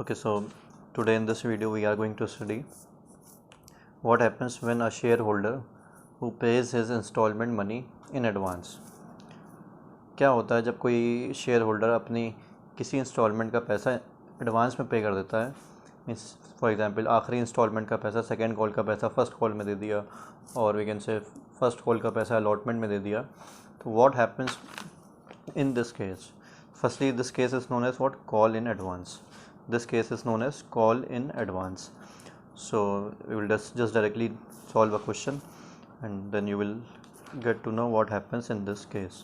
Okay, so today in this video we are going to study what happens when a shareholder who pays his installment money in advance. क्या होता है जब कोई share holder अपनी किसी instalment का पैसा एडवांस में पे कर देता है। मीन्स फॉर एग्जांपल आखिरी इंस्टॉलमेंट का पैसा सेकेंड कॉल का पैसा फर्स्ट कॉल में दे दिया, और we can say first call का पैसा अलॉटमेंट में दे दिया। तो what happens in this case? Firstly, this case is known as what? Call in advance. This case is known as call in advance. So we will just directly solve a question and then you will get to know what happens in this case.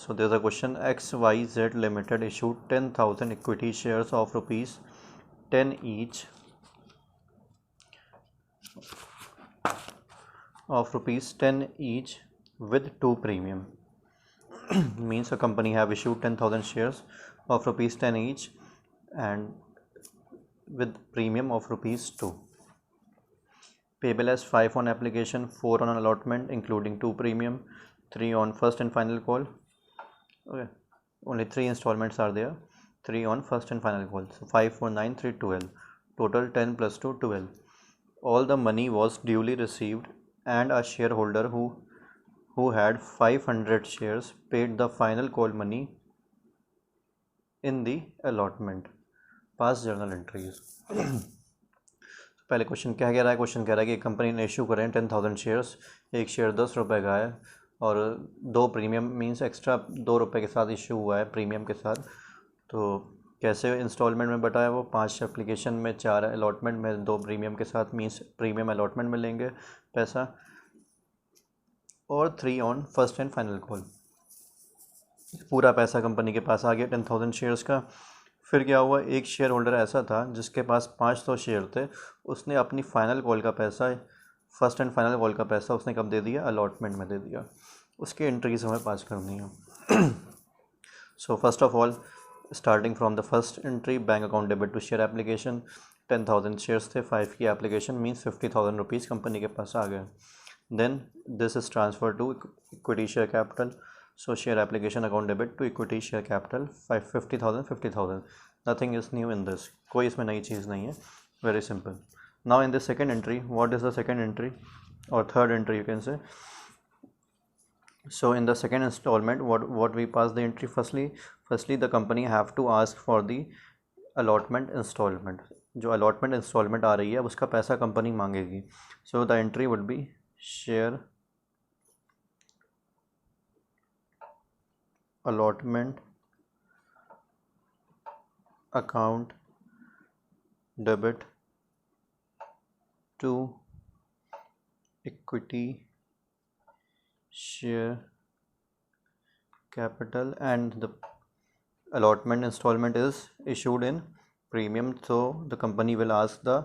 So there's a question: XYZ Limited issued 10,000 equity shares of rupees 10 each with 2 premium. Means a company have issued 10,000 shares of rupees 10 each and with premium of rupees 2. Payable as 5 on application, 4 on allotment including 2 premium, 3 on first and final call. Okay, only 3 installments are there, 3 on first and final call. So 5 for 9, 3, 12. Total 10 plus 2, 12. All the money was duly received and a shareholder who had 500 shares paid the final call money in the allotment. Past journal entries. पहले question क्या कह रहा है? Question कह रहा है कि company ने इशू करें 10,000 शेयर्स, एक शेयर 10 रुपये का है और 2 प्रीमियम मीन्स एक्स्ट्रा 2 रुपये के साथ इशू हुआ है प्रीमियम के साथ। तो कैसे इंस्टॉलमेंट में बटा है वो? 5 एप्लीकेशन में, 4 अलॉटमेंट में, 2 प्रीमियम के साथ मीन्स प्रीमियम अलॉटमेंट में लेंगे पैसा, और 3 on first and final call. पूरा पैसा कंपनी के पास आ गया 10,000 शेयर्स का। फिर क्या हुआ? एक शेयर होल्डर ऐसा था जिसके पास 500 शेयर थे, उसने अपनी फाइनल कॉल का पैसा, फर्स्ट एंड फाइनल कॉल का पैसा उसने कब दे दिया? अलॉटमेंट में दे दिया। उसकी एंट्रीज हमें पास करनी है। So first of all starting from the first entry, bank account debit to share application. 10,000 shares थे, 5 की एप्लीकेशन मीन्स 50,000 रुपीज़ कंपनी के पास आ गए। Then this is transferred to equity share capital. So share application account debit to equity share capital 50,000. Nothing is new in this. कोई इसमें नई चीज़ नहीं है. Very simple. Now in the second entry, what is the second entry or third entry you can say? So in the second installment, what we pass the entry? Firstly the company have to ask for the allotment installment. जो allotment installment आ रही है उसका पैसा company मांगेगी. So the entry would be share allotment account debit to equity share capital, and the allotment installment is issued in premium, so the company will ask the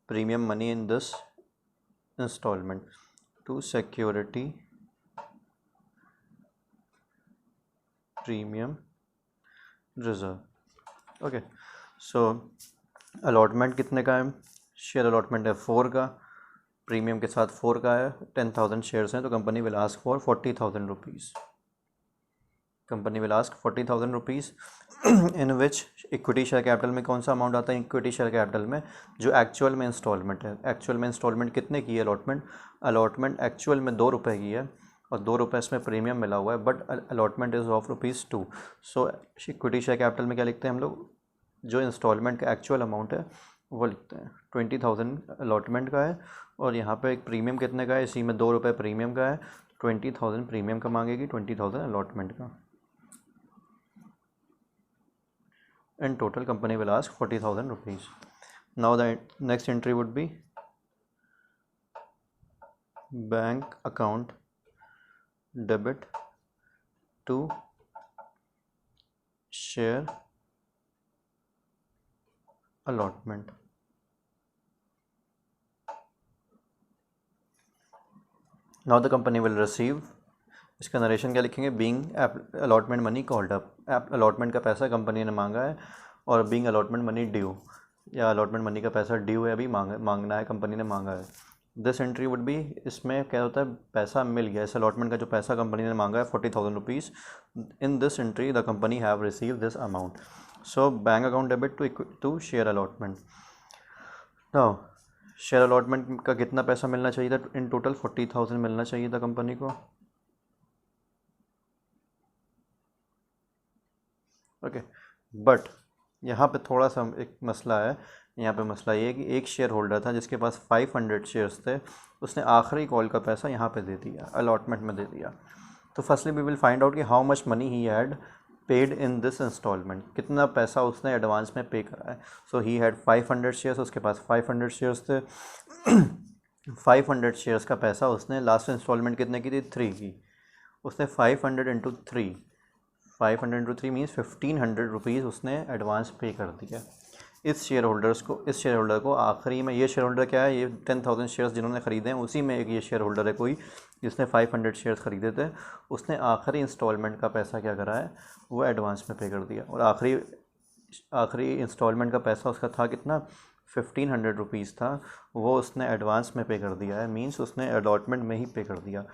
premium money in this installment to security premium reserve. Okay, so allotment कितने का है? Share allotment है 4 का, premium के साथ 4 का है, 10,000 shares हैं, तो company will ask for 40,000 rupees. Company will ask 40,000 rupees in which equity share capital में कौन सा अमाउंट आता है? इक्विटी शेयर कैपिटल में जो एक्चुअल में इंस्टॉलमेंट है। एक्चुअल में इंस्टॉलमेंट कितने की है? अलॉटमेंट एक्चुअल में 2 रुपये की है और 2 रुपये इसमें प्रीमियम मिला हुआ है, but allotment is of ₹2। So equity share capital में क्या लिखते हैं हम लोग? जो इंस्टॉलमेंट का एक्चुअल अमाउंट है वो लिखते हैं। 20,000 अलॉटमेंट का है और यहाँ पे एक प्रीमियम कितने का है? इसी में 2 रुपये प्रीमियम का है, 20,000 प्रीमियम का मांगेगी, 20,000 अलॉटमेंट का। In total company will ask 40,000 rupees. Now the next entry would be bank account debit to share allotment. Now the company will receive, इसका नरेशन क्या लिखेंगे? Being allotment money called up. Allotment का पैसा company ने मांगा है और being allotment money due, या अलॉटमेंट मनी का पैसा ड्यू है, अभी मांगना है, कंपनी ने मांगा है। दिस एंट्री वुड बी, इसमें क्या होता है? पैसा मिल गया, इस अलॉटमेंट का जो पैसा कंपनी ने मांगा है 40,000 rupees. In this entry the company have receive this amount. So bank account debit to share allotment. Now share allotment का कितना पैसा मिलना चाहिए था? इन टोटल 40,000 मिलना चाहिए था कंपनी को। ओके, बट यहाँ पे थोड़ा सा एक मसला है। यहाँ पे मसला ये है कि एक शेयर होल्डर था जिसके पास 500 शेयर्स थे, उसने आखिरी कॉल का पैसा यहाँ पे दे दिया, अलॉटमेंट में दे दिया। तो firstly we will find out कि how much money he had paid in this instalment, कितना पैसा उसने एडवांस में पे करा है। सो ही हैड 500 शेयर्स, उसके पास 500 शेयर्स थे। 500 शेयर्स का पैसा उसने लास्ट इंस्टॉलमेंट कितने की थी? 3 की। उसने 500 इंटू 3, 500 इंटू 3 मीन्स 1500 रुपीज़ उसने एडवांस पे कर दिया इस शेयर होल्डर को आखिरी में। ये शेयर होल्डर क्या है? ये 10,000 शेयर्स जिन्होंने ख़रीदे हैं उसी में एक ये शेयर होल्डर है कोई जिसने 500 शेयर्स ख़रीदे थे। उसने आखिरी इंस्टॉलमेंट का पैसा क्या करा है? वो एडवांस में पे कर दिया। और आखिरी इंस्टॉलमेंट का पैसा उसका था कितना? 1500 रुपीज़ था, वो उसने एडवांस में पे कर दिया है, मीन्स उसने अलॉटमेंट में ही पे कर दिया।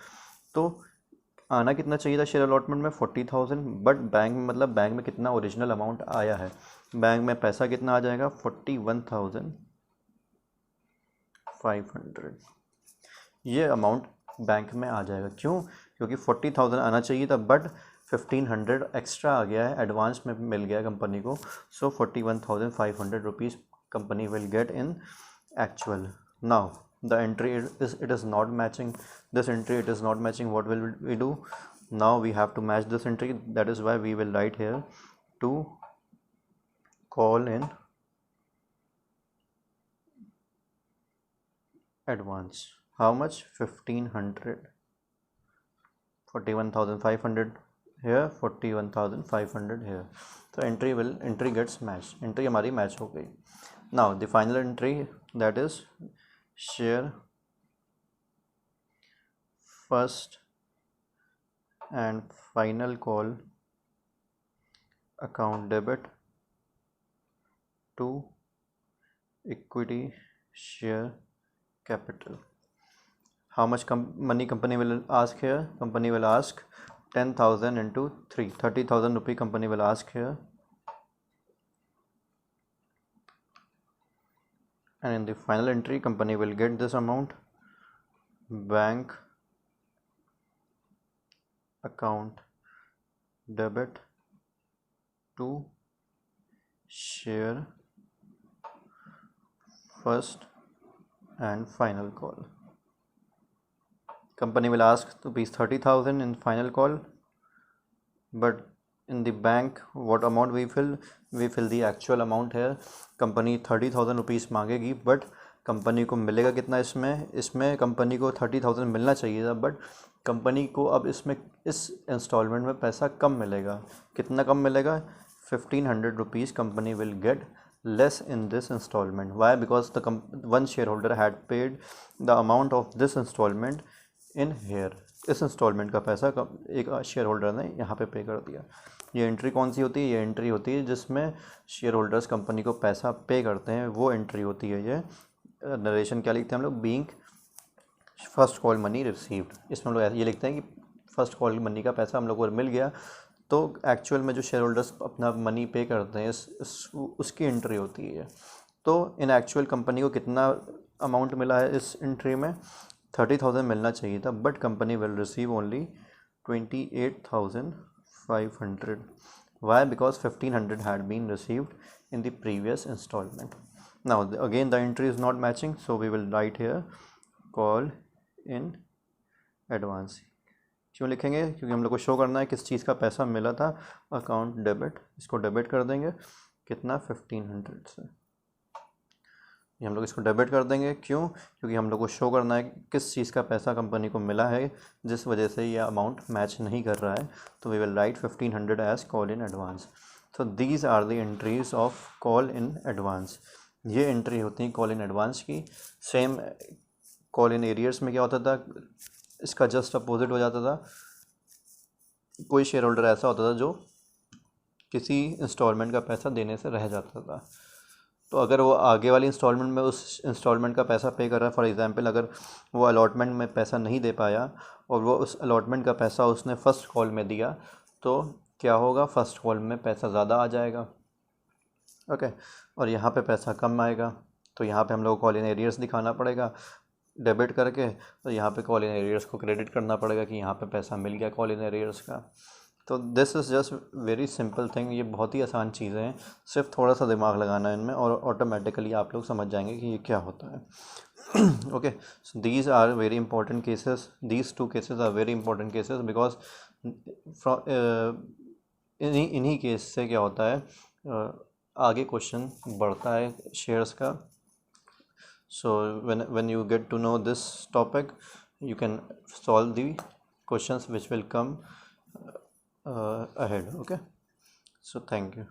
तो आना कितना चाहिए था शेयर अलॉटमेंट में? 40,000, बट बैंक में मतलब बैंक में कितना ओरिजिनल अमाउंट आया है? बैंक में पैसा कितना आ जाएगा? 41,500। ये अमाउंट बैंक में आ जाएगा। क्यों? क्योंकि 40,000 आना चाहिए था, बट 1500 एक्स्ट्रा आ गया है, एडवांस में मिल गया कंपनी को। सो 41,500 rupees company will get in actual. Now the entry it is not matching this entry, it is not matching. What will we do? Now we have to match this entry. That is why we will write here to call in advance. How much? 1500. 41,500 here, 41,500 here. So entry gets matched. Entry हमारी match हो गई. Now the final entry, that is share first and final call account debit to equity share capital. How much money company will ask here? Company will ask 10,000 into 3, 30,000 rupee company will ask here. And in the final entry, company will get this amount. Bank account debit to share first and final call. Company will ask rupees 30,000 in final call, but in the bank what amount we fill the actual amount here. Company 30,000 rupees मांगेगी, but company को मिलेगा कितना? इसमें company को 30,000 मिलना चाहिए था, but company को अब इसमें इस इंस्टॉलमेंट में पैसा कम मिलेगा। कितना कम मिलेगा? 1500 rupees company will get less in this instalment. Why? Because the one share holder had paid the amount of this instalment in here. इस इंस्टॉलमेंट का पैसा एक शेयर होल्डर ने यहाँ पे पे कर दिया. ये एंट्री कौन सी होती है? ये एंट्री होती है जिसमें शेयर होल्डर्स कंपनी को पैसा पे करते हैं, वो एंट्री होती है ये. नरेशन क्या लिखते हैं हम लोग? Being first call money received. इसमें हम लोग ये लिखते हैं कि फर्स्ट कॉल मनी का पैसा हम लोग को मिल गया. तो एक्चुअल में जो शेयर होल्डर्स अपना मनी पे करते हैं उसकी एंट्री होती है. तो इन एक्चुअल कंपनी को कितना अमाउंट मिला है इस एंट्री में? 30,000 मिलना चाहिए था, but company will receive only 28,500. Why? Because 1500 had been received in the previous installment. Now again the entry is not matching, so we will write here call in advance. क्यों लिखेंगे? क्योंकि हम लोग को शो करना है किस चीज़ का पैसा मिला था. अकाउंट डेबिट, इसको डेबिट कर देंगे. कितना? 1500 से ये हम लोग इसको डेबिट कर देंगे. क्यों? क्योंकि हम लोग को शो करना है किस चीज़ का पैसा कंपनी को मिला है, जिस वजह से ये अमाउंट मैच नहीं कर रहा है. तो we will write 1500 as call in advance. So these are the entries of call in advance. ये एंट्री होती है कॉल इन एडवांस की. सेम कॉल इन एरियर्स में क्या होता था? इसका जस्ट अपोजिट हो जाता था. कोई शेयर होल्डर ऐसा होता था जो किसी इंस्टॉलमेंट का पैसा देने से रह जाता था. तो अगर वो आगे वाली इंस्टॉलमेंट में उस इंस्टॉलमेंट का पैसा पे कर रहा है, फॉर एग्जांपल अगर वो अलॉटमेंट में पैसा नहीं दे पाया और वो उस अलॉटमेंट का पैसा उसने फ़र्स्ट कॉल में दिया, तो क्या होगा? फ़र्स्ट कॉल में पैसा ज़्यादा आ जाएगा. ओके, और यहाँ पे पैसा कम आएगा तो यहाँ पे हम लोग को कॉल इन एरियर्स दिखाना पड़ेगा डेबिट करके, तो यहाँ पे कॉल इन एरियर्स को क्रेडिट करना पड़ेगा कि यहाँ पे पैसा मिल गया कॉल इन एरियर्स का। तो this is just very simple thing, ये बहुत ही आसान चीज़ें हैं, सिर्फ थोड़ा सा दिमाग लगाना है इनमें और ऑटोमेटिकली आप लोग समझ जाएंगे कि ये क्या होता है। Okay, so these are very important cases, these two cases are very important cases because इन्हीं केस से क्या होता है, आगे क्वेश्चन बढ़ता है शेयर्स का। So when you get to know this topic, you can solve the questions which will come ahead. Okay, so thank you.